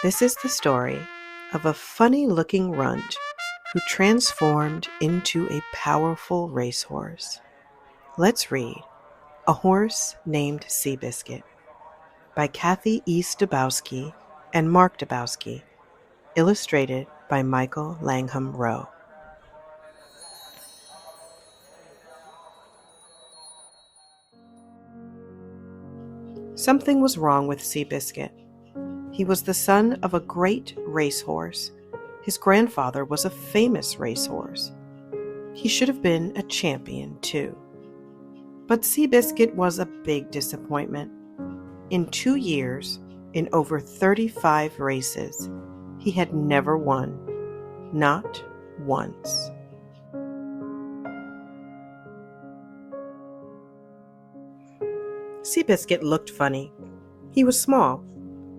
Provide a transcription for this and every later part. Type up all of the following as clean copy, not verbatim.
This is the story of a funny-looking runt who transformed into a powerful racehorse. Let's read A Horse Named Seabiscuit by Kathy E. Stabowski and Mark Dabowski, illustrated by Michael Langham Rowe. Something was wrong with Seabiscuit. He was the son of a great racehorse. His grandfather was a famous racehorse. He should have been a champion, too. But Seabiscuit was a big disappointment. In 2 years, in over 35 races, he had never won. Not once. Seabiscuit looked funny. He was small.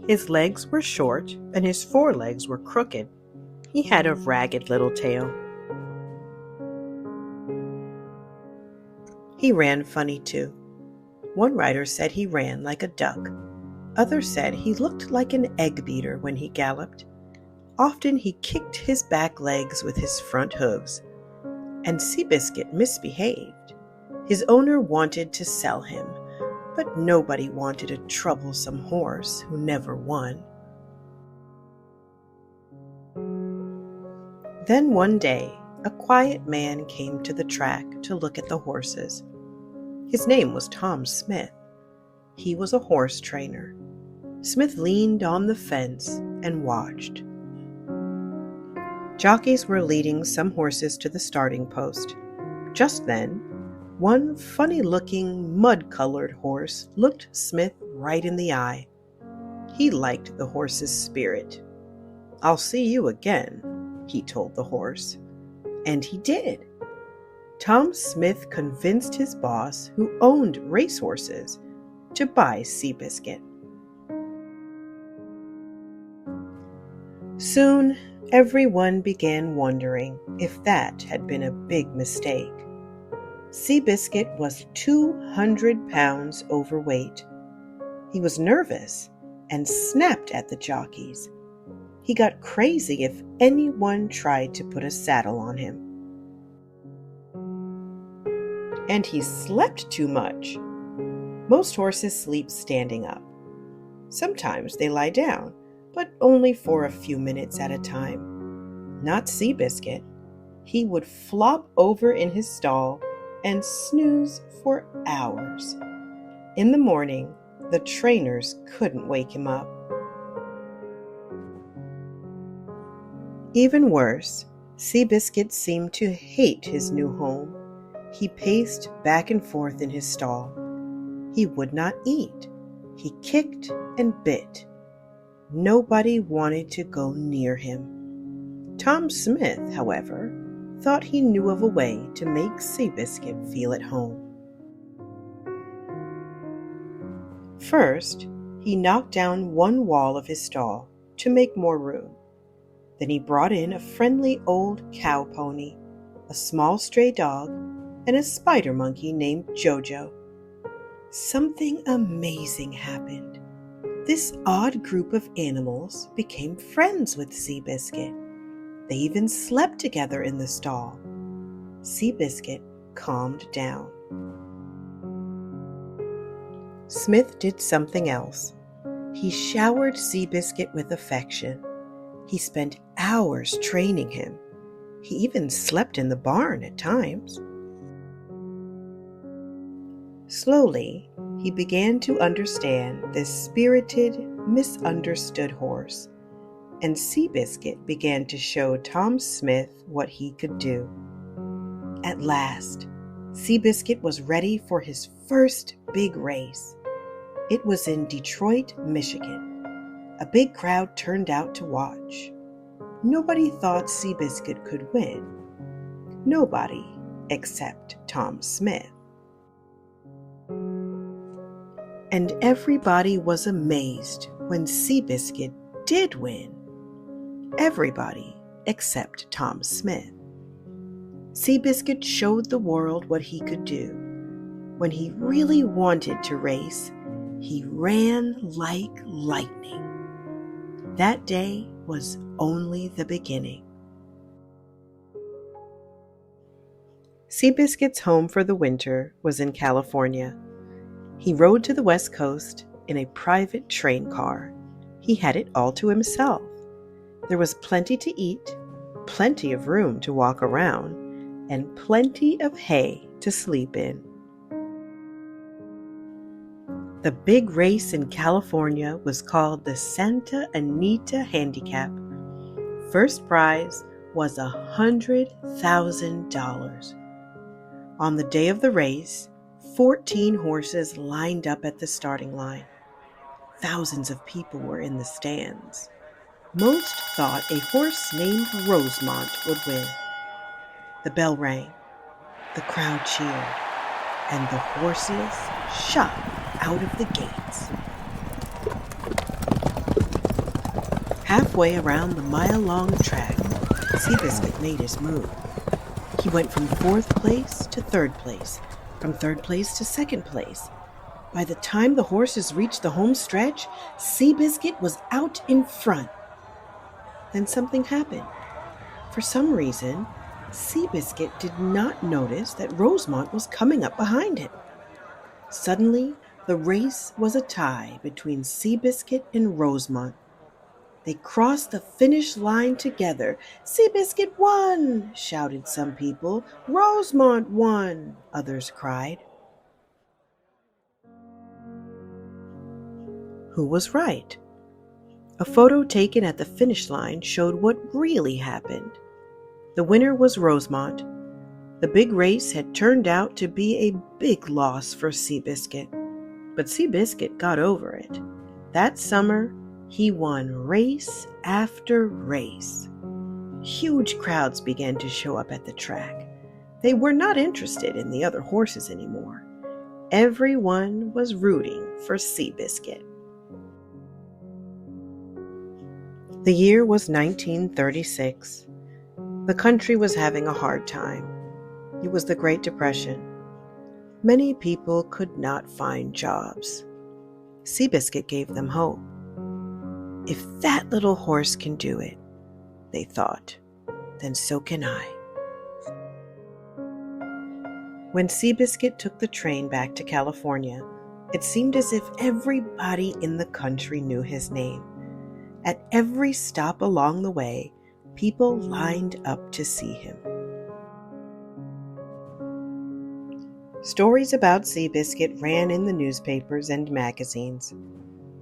His legs were short and his forelegs were crooked. He had a ragged little tail. He ran funny too. One writer said he ran like a duck. Others said he looked like an egg beater when he galloped. Often he kicked his back legs with his front hooves. And Seabiscuit misbehaved. His owner wanted to sell him, but nobody wanted a troublesome horse who never won. Then one day, a quiet man came to the track to look at the horses. His name was Tom Smith. He was a horse trainer. Smith leaned on the fence and watched. Jockeys were leading some horses to the starting post. Just then, one funny-looking, mud-colored horse looked Smith right in the eye. He liked the horse's spirit. "I'll see you again," he told the horse. And he did. Tom Smith convinced his boss, who owned racehorses, to buy Seabiscuit. Soon, everyone began wondering if that had been a big mistake. Seabiscuit was 200 pounds overweight. He was nervous and snapped at the jockeys. He got crazy if anyone tried to put a saddle on him. And he slept too much. Most horses sleep standing up. Sometimes they lie down, but only for a few minutes at a time. Not Seabiscuit. He would flop over in his stall and snooze for hours. In the morning, the trainers couldn't wake him up. Even worse, Seabiscuit seemed to hate his new home. He paced back and forth in his stall. He would not eat. He kicked and bit. Nobody wanted to go near him. Tom Smith, however, thought he knew of a way to make Seabiscuit feel at home. First, he knocked down one wall of his stall to make more room. Then he brought in a friendly old cow pony, a small stray dog, and a spider monkey named Jojo. Something amazing happened. This odd group of animals became friends with Seabiscuit. They even slept together in the stall. Seabiscuit calmed down. Smith did something else. He showered Seabiscuit with affection. He spent hours training him. He even slept in the barn at times. Slowly, he began to understand this spirited, misunderstood horse, and Seabiscuit began to show Tom Smith what he could do. At last, Seabiscuit was ready for his first big race. It was in Detroit, Michigan. A big crowd turned out to watch. Nobody thought Seabiscuit could win. Nobody except Tom Smith. And everybody was amazed when Seabiscuit did win. Everybody except Tom Smith. Seabiscuit showed the world what he could do. When he really wanted to race, he ran like lightning. that day was only the beginning. Seabiscuit's home for the winter was in California. He rode to the West Coast in a private train car. He had it all to himself. There was plenty to eat, plenty of room to walk around, and plenty of hay to sleep in. The big race in California was called the Santa Anita Handicap. First prize was $100,000. On the day of the race, 14 horses lined up at the starting line. Thousands of people were in the stands. Most thought a horse named Rosemont would win. The bell rang, the crowd cheered, and the horses shot out of the gates. Halfway around the mile-long track, Seabiscuit made his move. He went from 4th place to 3rd place, from 3rd place to 2nd place. By the time the horses reached the home stretch, Seabiscuit was out in front. Then something happened. For some reason, Seabiscuit did not notice that Rosemont was coming up behind him. Suddenly, the race was a tie between Seabiscuit and Rosemont. They crossed the finish line together. "Seabiscuit won!" shouted some people. "Rosemont won!" others cried. Who was right? A photo taken at the finish line showed what really happened. The winner was Rosemont. The big race had turned out to be a big loss for Seabiscuit, but Seabiscuit got over it. That summer, he won race after race. Huge crowds began to show up at the track. They were not interested in the other horses anymore. Everyone was rooting for Seabiscuit. The year was 1936. The country was having a hard time. It was the Great Depression. Many people could not find jobs. Seabiscuit gave them hope. If that little horse can do it, they thought, then so can I. When Seabiscuit took the train back to California, it seemed as if everybody in the country knew his name. At every stop along the way, people lined up to see him. Stories about Seabiscuit ran in the newspapers and magazines.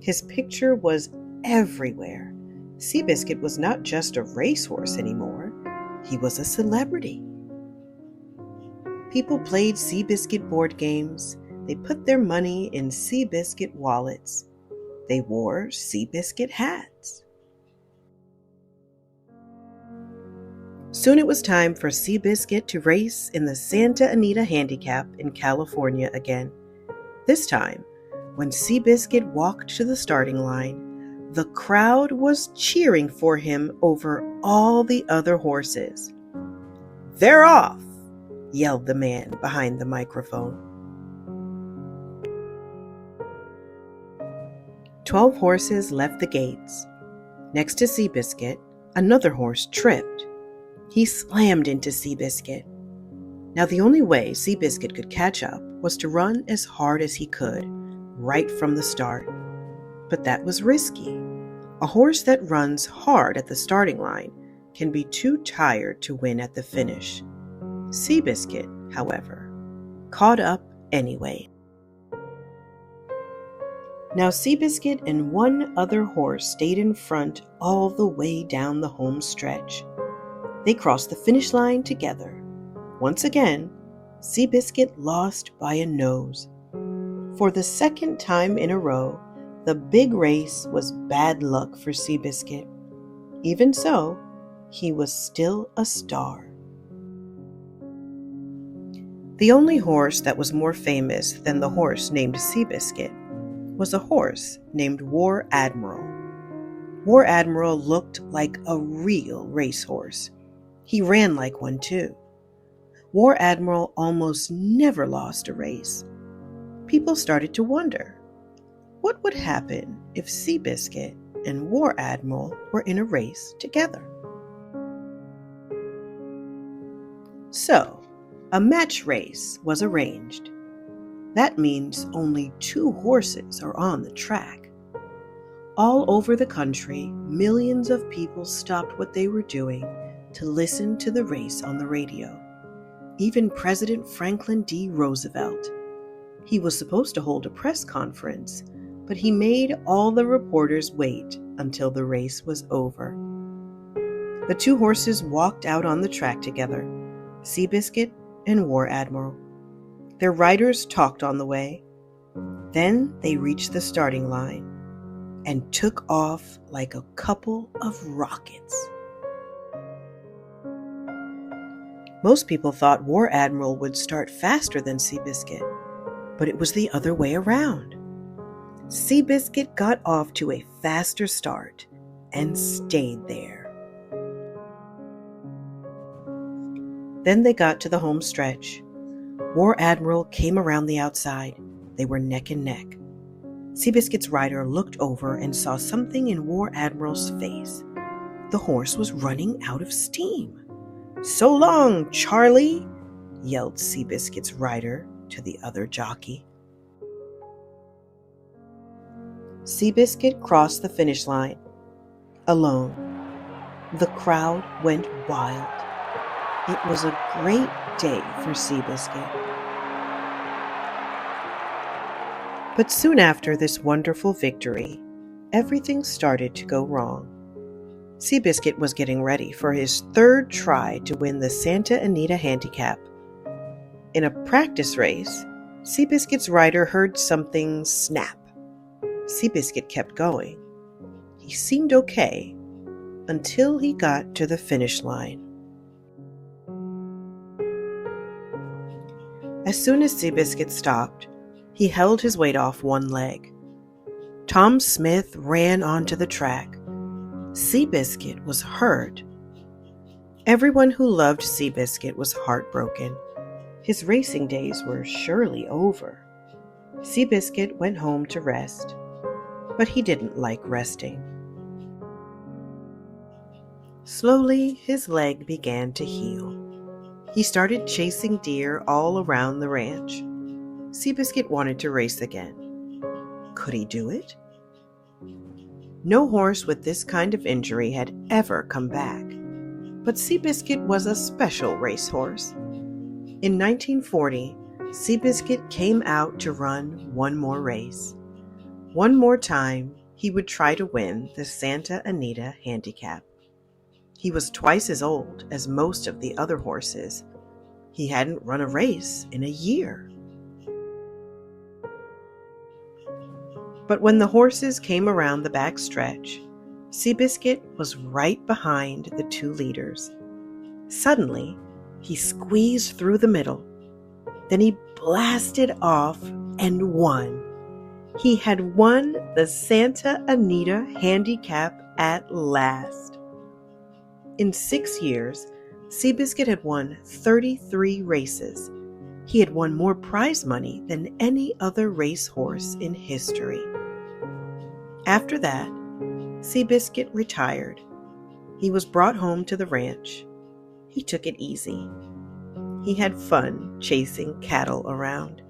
His picture was everywhere. Seabiscuit was not just a racehorse anymore. He was a celebrity. People played Seabiscuit board games. They put their money in Seabiscuit wallets. They wore Seabiscuit hats. Soon it was time for Seabiscuit to race in the Santa Anita Handicap in California again. This time, when Seabiscuit walked to the starting line, the crowd was cheering for him over all the other horses. "They're off!" yelled the man behind the microphone. 12 horses left the gates. Next to Seabiscuit, another horse tripped. He slammed into Seabiscuit. Now the only way Seabiscuit could catch up was to run as hard as he could, right from the start. But that was risky. A horse that runs hard at the starting line can be too tired to win at the finish. Seabiscuit, however, caught up anyway. Now Seabiscuit and one other horse stayed in front all the way down the home stretch. They crossed the finish line together. Once again, Seabiscuit lost by a nose. For the second time in a row, the big race was bad luck for Seabiscuit. Even so, he was still a star. The only horse that was more famous than the horse named Seabiscuit was a horse named War Admiral. War Admiral looked like a real racehorse. He ran like one too. War Admiral almost never lost a race. People started to wonder, what would happen if Seabiscuit and War Admiral were in a race together. So, a match race was arranged. That means only 2 horses are on the track. All over the country, millions of people stopped what they were doing to listen to the race on the radio. Even President Franklin D. Roosevelt. He was supposed to hold a press conference, but he made all the reporters wait until the race was over. The 2 horses walked out on the track together, Seabiscuit and War Admiral. Their riders talked on the way. Then they reached the starting line and took off like a couple of rockets. Most people thought War Admiral would start faster than Seabiscuit, but it was the other way around. Seabiscuit got off to a faster start and stayed there. Then they got to the home stretch. War Admiral came around the outside. They were neck and neck. Seabiscuit's rider looked over and saw something in War Admiral's face. The horse was running out of steam. "So long, Charlie!" yelled Seabiscuit's rider to the other jockey. Seabiscuit crossed the finish line, alone. The crowd went wild. It was a great day for Seabiscuit. But soon after this wonderful victory, everything started to go wrong. Seabiscuit was getting ready for his 3rd try to win the Santa Anita Handicap. In a practice race, Seabiscuit's rider heard something snap. Seabiscuit kept going. He seemed okay until he got to the finish line. As soon as Seabiscuit stopped, he held his weight off one leg. Tom Smith ran onto the track. Seabiscuit was hurt. Everyone who loved Seabiscuit was heartbroken. His racing days were surely over. Seabiscuit went home to rest, but he didn't like resting. Slowly, his leg began to heal. He started chasing deer all around the ranch. Seabiscuit wanted to race again. Could he do it? No horse with this kind of injury had ever come back. But Seabiscuit was a special racehorse. In 1940, Seabiscuit came out to run one more race. One more time, he would try to win the Santa Anita Handicap. He was twice as old as most of the other horses. He hadn't run a race in a year. But when the horses came around the back stretch, Seabiscuit was right behind the 2 leaders. Suddenly, he squeezed through the middle. Then he blasted off and won. He had won the Santa Anita Handicap at last. In 6 years, Seabiscuit had won 33 races. He had won more prize money than any other racehorse in history. After that, Seabiscuit retired. He was brought home to the ranch. He took it easy. He had fun chasing cattle around.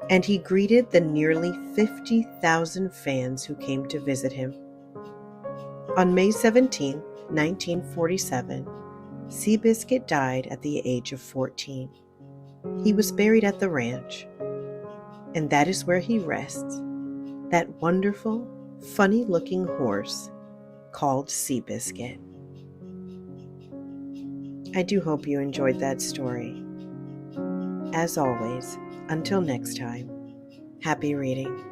And he greeted the nearly 50,000 fans who came to visit him. On May 17, 1947, Seabiscuit died at the age of 14. He was buried at the ranch, and that is where he rests, that wonderful, funny-looking horse called Seabiscuit. I do hope you enjoyed that story. As always, until next time, happy reading.